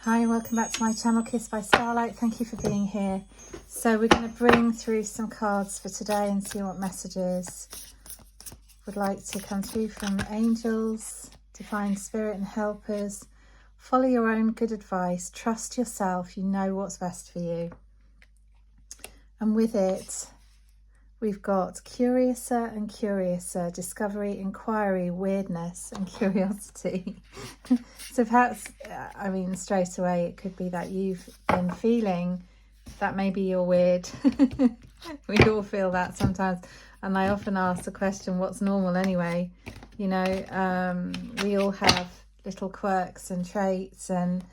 Hi, welcome back to my channel, Kissed by Starlight. Thank you for being here. So we're going to bring through some cards for today and see what messages would like to come through from angels, divine spirit and helpers. Follow your own good advice. Trust yourself. You know what's best for you. And with it, we've got curiouser and curiouser, discovery, inquiry, weirdness and curiosity. So perhaps, I mean, straight away, it could be that you've been feeling that maybe you're weird. We all feel that sometimes. And I often ask the question, what's normal anyway? You know, we all have little quirks and traits and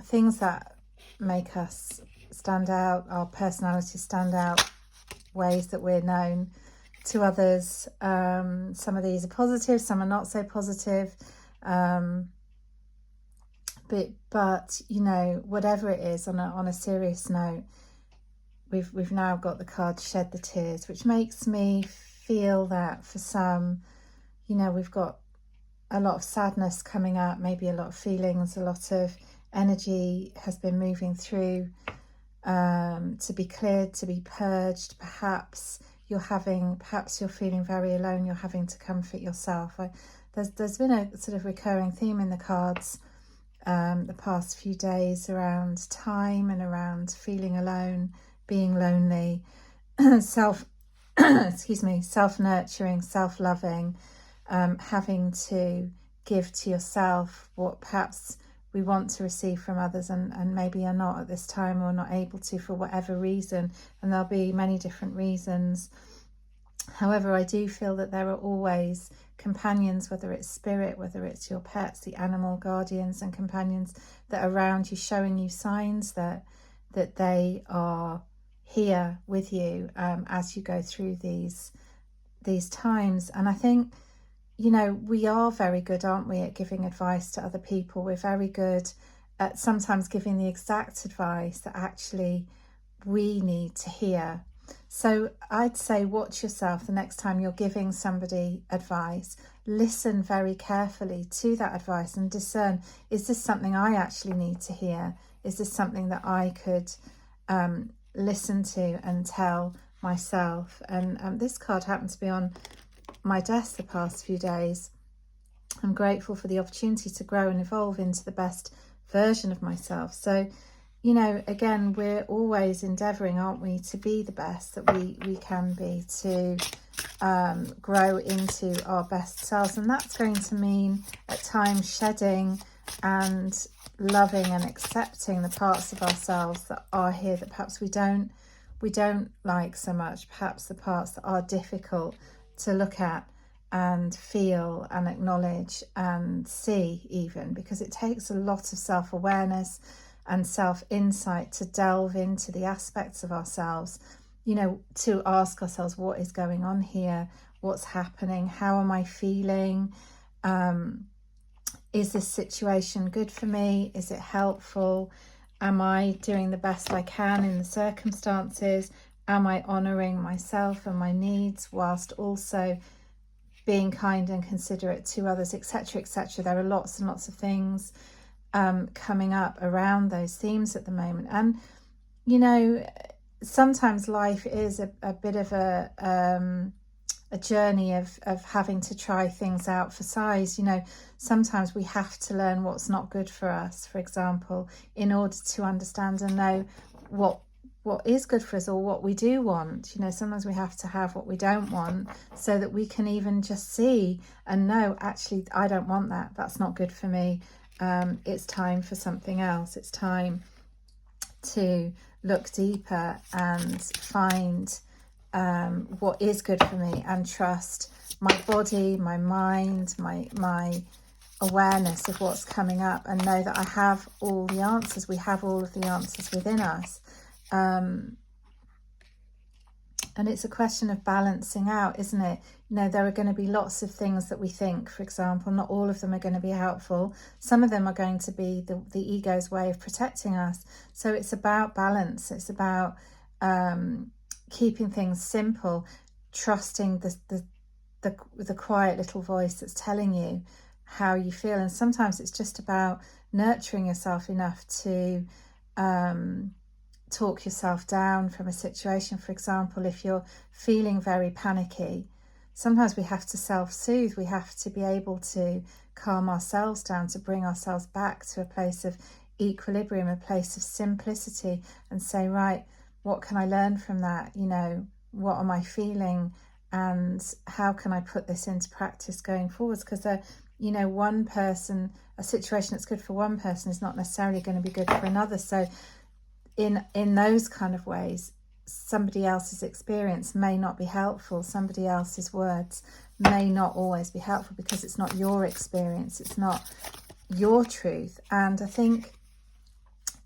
things that make us stand out, our personalities stand out, ways that we're known to others. Some of these are positive, some are not so positive. But you know, whatever it is, on a serious note, we've now got the card Shed the Tears, which makes me feel that for some, you know, we've got a lot of sadness coming up, maybe a lot of feelings, a lot of energy has been moving through, to be cleared, to be purged. Perhaps you're feeling very alone, you're having to comfort yourself. There's been a sort of recurring theme in the cards the past few days around time and around feeling alone, being lonely, self-nurturing, self-loving, having to give to yourself what perhaps we want to receive from others and maybe are not at this time or not able to for whatever reason. And there'll be many different reasons. However, I do feel that there are always companions, whether it's spirit, whether it's your pets, the animal guardians and companions that are around you, showing you signs that they are here with you as you go through these times. And I think, you know, we are very good, aren't we, at giving advice to other people. We're very good at sometimes giving the exact advice that actually we need to hear. So I'd say watch yourself the next time you're giving somebody advice. Listen very carefully to that advice and discern, is this something I actually need to hear? Is this something that I could listen to and tell myself? And this card happened to be on my desk the past few days. I'm grateful for the opportunity to grow and evolve into the best version of myself. So, you know, again, we're always endeavouring, aren't we, to be the best that we can be, to grow into our best selves. And that's going to mean at times shedding and loving and accepting the parts of ourselves that are here that perhaps we don't like so much, perhaps the parts that are difficult to look at and feel and acknowledge and see, even because it takes a lot of self-awareness and self-insight to delve into the aspects of ourselves, you know, to ask ourselves, what is going on here? What's happening? How am I feeling? Is this situation good for me? Is it helpful? Am I doing the best I can in the circumstances? Am I honouring myself and my needs whilst also being kind and considerate to others, etc., etc.? There are lots and lots of things coming up around those themes at the moment. And, you know, sometimes life is a bit of a journey of having to try things out for size. You know, sometimes we have to learn what's not good for us, for example, in order to understand and know what is good for us or what we do want. You know, sometimes we have to have what we don't want so that we can even just see and know, actually, I don't want that. That's not good for me. It's time for something else. It's time to look deeper and find what is good for me and trust my body, my mind, my awareness of what's coming up, and know that I have all the answers. We have all of the answers within us. And it's a question of balancing out, isn't it? You know, there are going to be lots of things that we think, for example, not all of them are going to be helpful. Some of them are going to be the ego's way of protecting us. So it's about balance. It's about keeping things simple, trusting the quiet little voice that's telling you how you feel. And sometimes it's just about nurturing yourself enough to talk yourself down from a situation. For example, if you're feeling very panicky, sometimes we have to self-soothe. We have to be able to calm ourselves down, to bring ourselves back to a place of equilibrium, a place of simplicity, and say, right, what can I learn from that? You know, what am I feeling, and how can I put this into practice going forwards? Because you know, one person, a situation that's good for one person is not necessarily going to be good for another. So in those kind of ways, somebody else's experience may not be helpful. Somebody else's words may not always be helpful, because it's not your experience, it's not your truth. And I think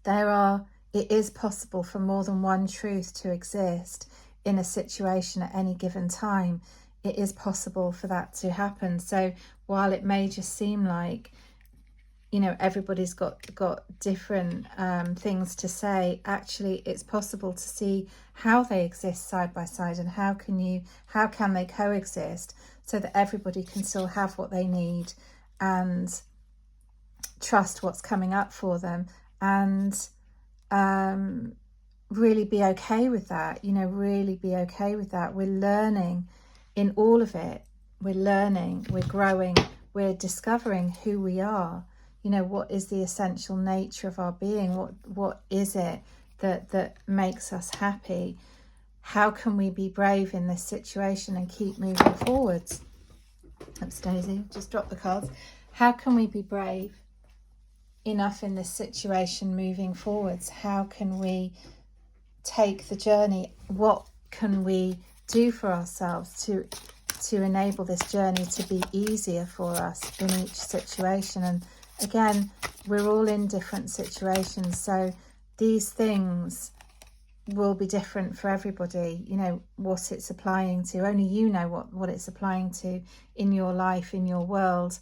it is possible for more than one truth to exist in a situation at any given time. It is possible for that to happen. So while it may just seem like, you know, everybody's got different things to say, actually it's possible to see how they exist side by side, and how can they coexist so that everybody can still have what they need and trust what's coming up for them, and really be okay with that. You know, really be okay with that. We're learning in all of it. We're learning, we're growing, we're discovering who we are. You know, what is the essential nature of our being? What is it that makes us happy? How can we be brave in this situation and keep moving forwards? Oops, Daisy, just drop the cards. How can we be brave enough in this situation moving forwards? How can we take the journey? What can we do for ourselves to enable this journey to be easier for us in each situation? And again, we're all in different situations, so these things will be different for everybody. You know, what it's applying to, only you know what it's applying to in your life, in your world.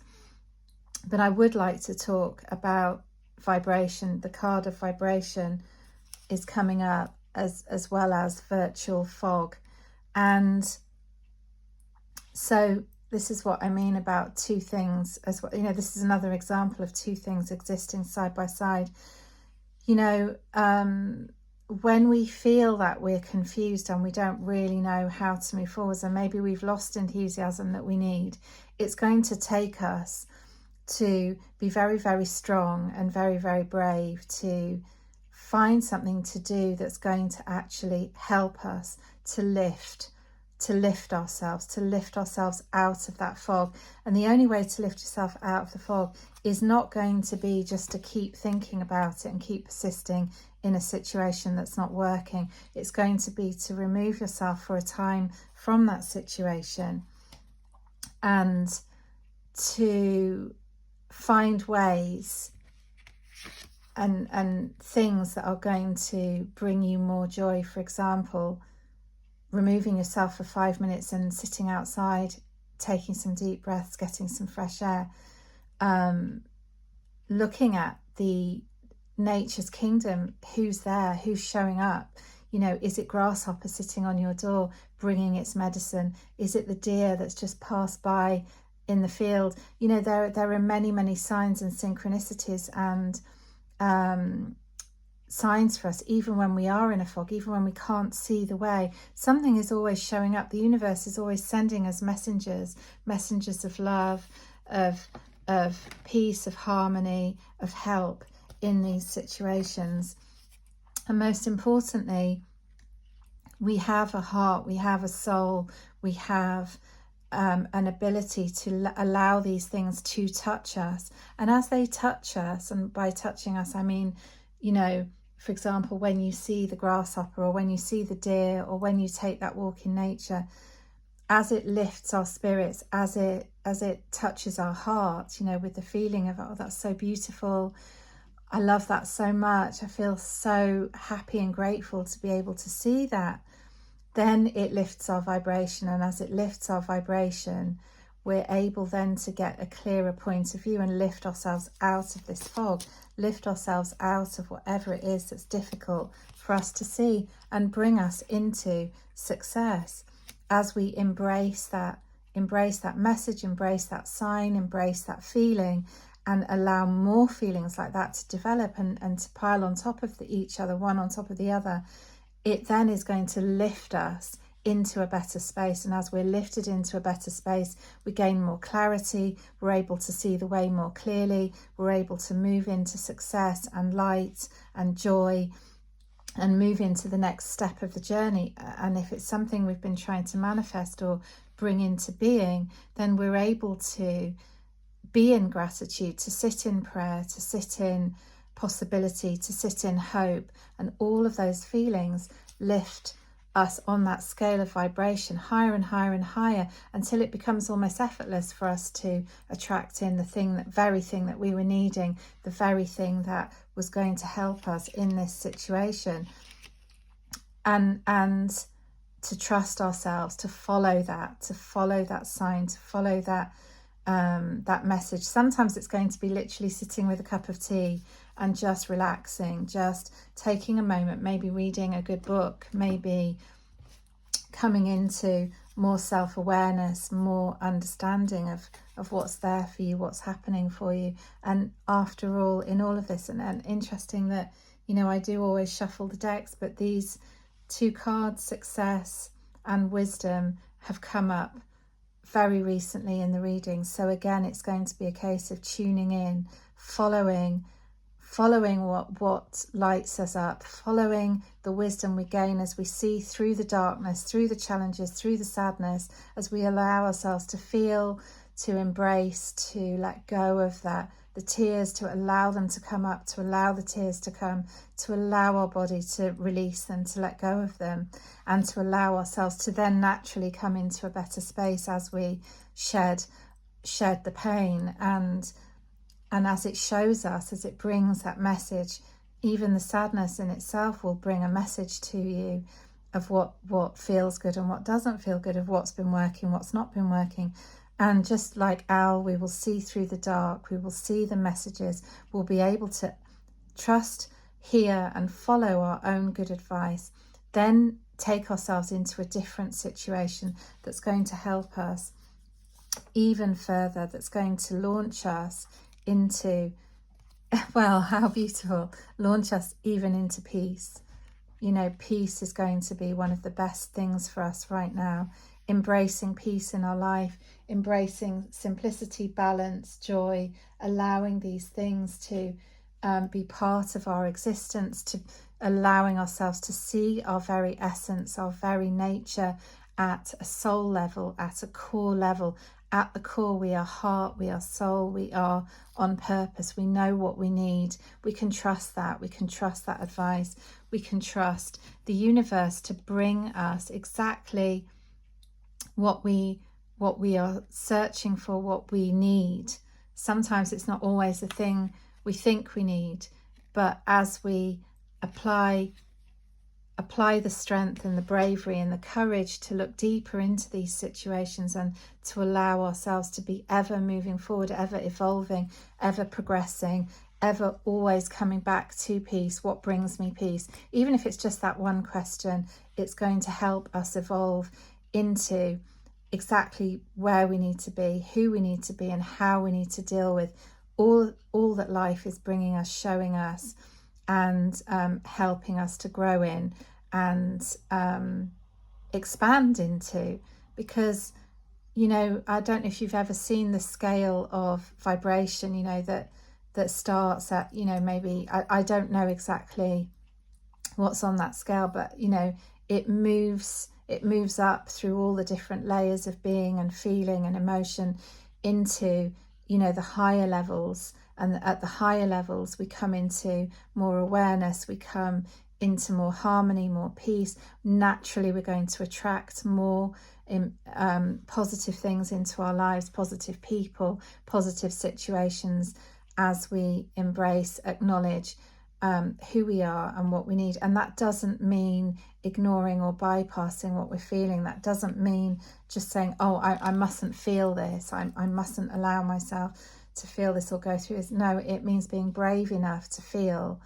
But I would like to talk about vibration. The card of vibration is coming up, as well as virtual fog. And so this is what I mean about two things as well. You know, this is another example of two things existing side by side. You know, when we feel that we're confused and we don't really know how to move forwards, and maybe we've lost enthusiasm that we need, it's going to take us to be very, very strong and very, very brave to find something to do that's going to actually help us to lift ourselves out of that fog. And the only way to lift yourself out of the fog is not going to be just to keep thinking about it and keep persisting in a situation that's not working. It's going to be to remove yourself for a time from that situation and to find ways and things that are going to bring you more joy. For example, removing yourself for 5 minutes and sitting outside, taking some deep breaths, getting some fresh air, looking at the nature's kingdom, who's there, who's showing up. You know, is it grasshopper sitting on your door bringing its medicine? Is it the deer that's just passed by in the field? You know, there are many, many signs and synchronicities and signs for us, even when we are in a fog, even when we can't see the way. Something is always showing up. The universe is always sending us messengers of love, of peace, of harmony, of help in these situations. And most importantly, we have a heart, we have a soul, we have an ability to allow these things to touch us. And as they touch us, and by touching us I mean, you know, for example, when you see the grasshopper, or when you see the deer, or when you take that walk in nature, as it lifts our spirits, as it touches our heart, you know, with the feeling of, oh, that's so beautiful, I love that so much, I feel so happy and grateful to be able to see that, then it lifts our vibration. And as it lifts our vibration, we're able then to get a clearer point of view and lift ourselves out of this fog, lift ourselves out of whatever it is that's difficult for us to see, and bring us into success as we embrace that message, embrace that sign, embrace that feeling, and allow more feelings like that to develop and to pile on top of each other, one on top of the other, it then is going to lift us into a better space. And as we're lifted into a better space, we gain more clarity, we're able to see the way more clearly, we're able to move into success and light and joy and move into the next step of the journey. And if it's something we've been trying to manifest or bring into being, then we're able to be in gratitude, to sit in prayer, to sit in possibility, to sit in hope, and all of those feelings lift us on that scale of vibration higher and higher and higher, until it becomes almost effortless for us to attract in the thing, that very thing that we were needing, the very thing that was going to help us in this situation. And to trust ourselves, to follow that sign, to follow that message. Sometimes it's going to be literally sitting with a cup of tea and just relaxing, just taking a moment, maybe reading a good book, maybe coming into more self-awareness, more understanding of what's there for you, what's happening for you. And after all, in all of this, and interesting that, you know, I do always shuffle the decks, but these two cards, success and wisdom, have come up very recently in the reading. So again, it's going to be a case of tuning in, following what lights us up, following the wisdom we gain as we see through the darkness, through the challenges, through the sadness, as we allow ourselves to feel, to embrace, to let go of that, the tears, to allow them to come up, to allow the tears to come, to allow our body to release them, to let go of them, and to allow ourselves to then naturally come into a better space as we shed the pain. And as it shows us, as it brings that message, even the sadness in itself will bring a message to you of what feels good and what doesn't feel good, of what's been working, what's not been working. And just like Al, we will see through the dark, we will see the messages, we'll be able to trust, hear and follow our own good advice, then take ourselves into a different situation that's going to help us even further, that's going to launch us into, well, how beautiful, launch us even into peace. You know, peace is going to be one of the best things for us right now. Embracing peace in our life, embracing simplicity, balance, joy, allowing these things to be part of our existence, to allowing ourselves to see our very essence, our very nature at a soul level, at a core level. At the core, we are heart, we are soul, we are on purpose, we know what we need. We can trust that, we can trust that advice, we can trust the universe to bring us exactly what we are searching for, what we need. Sometimes it's not always the thing we think we need, but as we apply the strength and the bravery and the courage to look deeper into these situations and to allow ourselves to be ever moving forward, ever evolving, ever progressing, ever always coming back to peace. What brings me peace? Even if it's just that one question, it's going to help us evolve into exactly where we need to be, who we need to be, and how we need to deal with all that life is bringing us, showing us, and helping us to grow in and expand into. Because, you know, I don't know if you've ever seen the scale of vibration, you know, that starts at, you know, maybe, I don't know exactly what's on that scale, but, you know, it moves up through all the different layers of being and feeling and emotion into, you know, the higher levels. And at the higher levels, we come into more awareness, we come into more harmony, more peace. Naturally, we're going to attract more positive things into our lives, positive people, positive situations, as we embrace, acknowledge who we are and what we need. And that doesn't mean ignoring or bypassing what we're feeling. That doesn't mean just saying, oh, I mustn't feel this, I mustn't allow myself to feel this or go through this. No, it means being brave enough to feel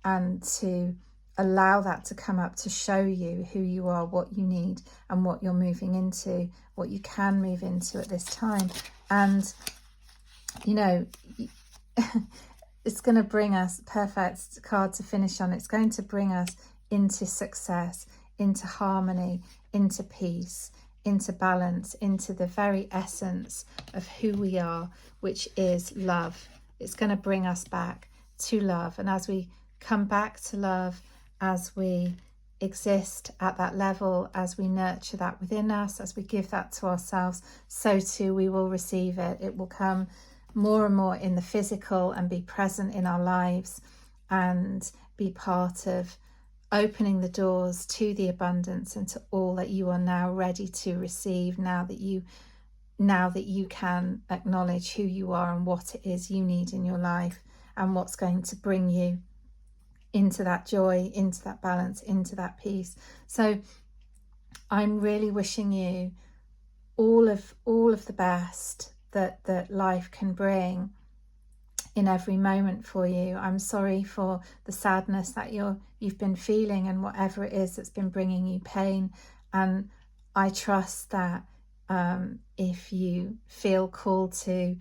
and to allow that to come up, to show you who you are, what you need, and what you're moving into, what you can move into at this time. And, you know, it's going to bring us, perfect card to finish on, it's going to bring us into success, into harmony, into peace, into balance, into the very essence of who we are, which is love. It's going to bring us back to love. And as we come back to love, as we exist at that level, as we nurture that within us, as we give that to ourselves, so too we will receive it. It will come more and more in the physical and be present in our lives and be part of opening the doors to the abundance and to all that you are now ready to receive, now that you can acknowledge who you are and what it is you need in your life and what's going to bring you into that joy, into that balance, into that peace. So I'm really wishing you all of the best that life can bring in every moment for you. I'm sorry for the sadness that you've been feeling and whatever it is that's been bringing you pain. And I trust that if you feel called to,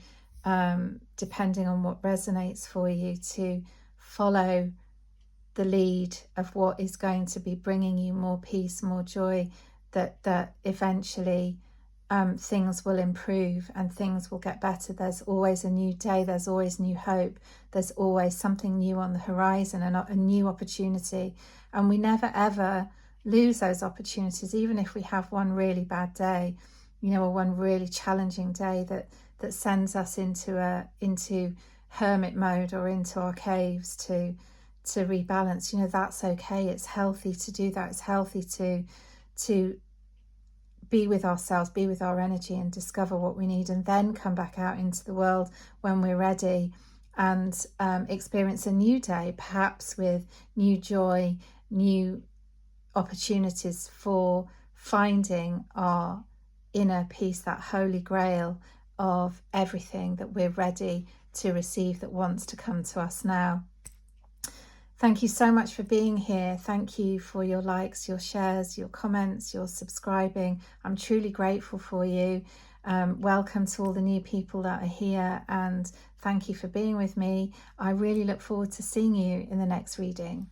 depending on what resonates for you, to follow the lead of what is going to be bringing you more peace, more joy, that eventually things will improve and things will get better. There's always a new day, there's always new hope, there's always something new on the horizon and a new opportunity, and we never ever lose those opportunities, even if we have one really bad day, or one really challenging day that sends us into hermit mode or into our caves to rebalance. That's okay. It's healthy to do that. It's healthy to be with ourselves, be with our energy and discover what we need, and then come back out into the world when we're ready and experience a new day, perhaps with new joy, new opportunities for finding our inner peace, that holy grail of everything that we're ready to receive, that wants to come to us now. Thank you so much for being here. Thank you for your likes, your shares, your comments, your subscribing. I'm truly grateful for you. Welcome to all the new people that are here, and thank you for being with me. I really look forward to seeing you in the next reading.